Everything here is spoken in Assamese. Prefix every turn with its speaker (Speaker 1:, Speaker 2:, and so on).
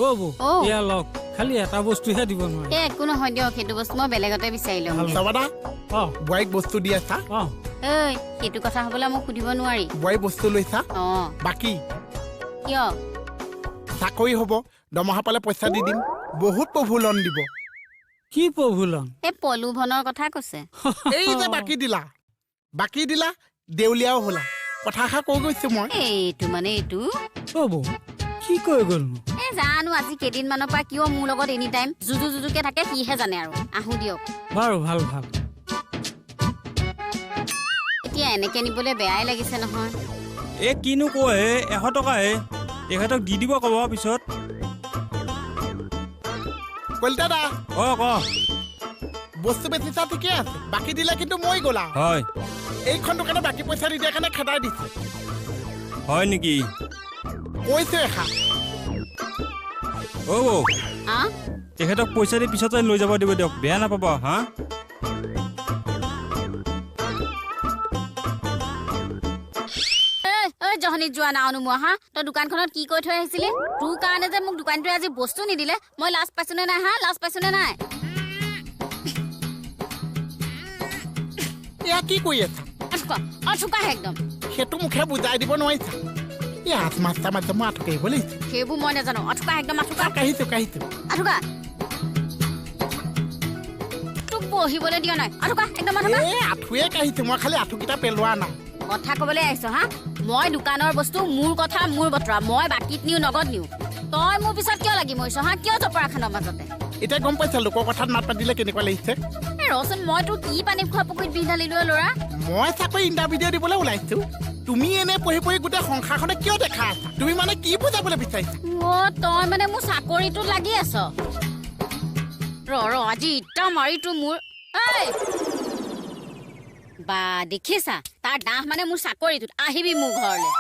Speaker 1: ও বৌ ইয়া লক খালি এটা বস্তুহে দিব নোৱাৰে
Speaker 2: একো নহয় দিয়ক সেইটো বস্তু মই বেলেগতে বিচাৰি লম
Speaker 3: চাবাদা বৈক বস্তু দি আছা
Speaker 2: এই সেইটো কথা হ'বলে মোক সুধিব নোৱাৰি
Speaker 3: বৈ বস্তু লৈছা বাকি
Speaker 2: কিয়
Speaker 3: চাকৰি হ'ব দমহা পালে পইচা দি দিম বহুত প্ৰভুলন দিব
Speaker 1: কি প্ৰভুলন
Speaker 2: এই পলুভনৰ কথা কৈছে
Speaker 3: এই যে বাকি দিলা দেউলিয়াও হলা কথা এষাৰ কৈ গৈছো মই
Speaker 2: এইটো মানে এইটো
Speaker 1: ও বৌ কি কৈ গ'লনো
Speaker 2: এই জানো আজি কেইদিনমানৰ পৰা কিয় মোৰ লগত এনি টাইম জুজুকে থাকে কিহে জানে আৰু আহো দিয়ক
Speaker 1: বাৰু ভাল
Speaker 2: এতিয়া এনেকে নিবলৈ বেয়াই লাগিছে নহয়
Speaker 4: এ কিনো কয় 100 টকা হে এখেতক দি দিব কব পিছত
Speaker 3: কলিতা দা
Speaker 4: ক
Speaker 3: বস্তু বেচিছা ঠিকে আছে বাকি দিলে কিন্তু মই গ'লা
Speaker 4: হয়
Speaker 3: এইখন দোকানে বাকি পইচা নিদিয়াৰ কাৰণে খেদাই দিছে
Speaker 4: হয় নেকি
Speaker 3: কৈছে এষাৰ
Speaker 4: অ বৌ
Speaker 2: হা
Speaker 4: এখেতক পইচা দি পিছতে লৈ যাব দিব দিয়ক বেয়া নাপাব হা
Speaker 2: জহনীত যোৱা নাওনো মই হা তই দোকানখনত কি কৈ থৈ আহিছিলি তোৰ কাৰণে যে মোক দোকানটোৱে আজি বস্তু নিদিলে মই লাজ পাইছো নে নাই হা লাজ পাইছো নে নাই
Speaker 3: এয়া কি কৰি আছা
Speaker 2: অথুকাহে একদম
Speaker 3: সেইটো মুখে বুজাই দিব নোৱাৰিছা এই আত্মাস্তা মাজে মই আঁঠু কাঢ়িব লাগিছে
Speaker 2: সেইবোৰ মই নাজানো অথুকা একদম অথুকা
Speaker 3: কাঢ়িছো
Speaker 2: অথুকা তোক বহিবলৈ দিয়া নাই অথুকা একদম অথুকা
Speaker 3: এই আঁঠুৱে কাঢ়িছো মই খালি আঁঠুকেইটা পেলোৱা নাই
Speaker 2: কথা ক'বলৈ আহিছ হা মই দোকানৰ বস্তু মোৰ কথা মোৰ বতৰা মই বাকীত নিও নগদ নিও তই মোৰ পিছত কিয় লাগি মৰিছ হা কিয় জপৰাখানৰ মাজতে
Speaker 3: এতিয়া গম পাইছা লোকৰ কথাত মাত পাতিলে কেনেকুৱা লাগিছে
Speaker 2: ৰচোন মই তোৰ কি পানী খোৱা পুখুৰীত বিন্ধালিলো ল'ৰা
Speaker 3: মই চাকৰি ইণ্টাৰভিউ দিবলৈ ওলাইছো তুমি এনে পঢ়ি গোটেই সংসাৰখনে কিয় দেখা আছা তুমি মানে কি বুজাবলৈ বিচাৰিছা
Speaker 2: তই মানে মোৰ চাকৰিটো লাগি আছ আজি ইটা মাৰি তোৰ মোৰ বা দেখিছা তাৰ দাহ মানে মোৰ চাকৰিটোত আহিবি মোৰ ঘৰলৈ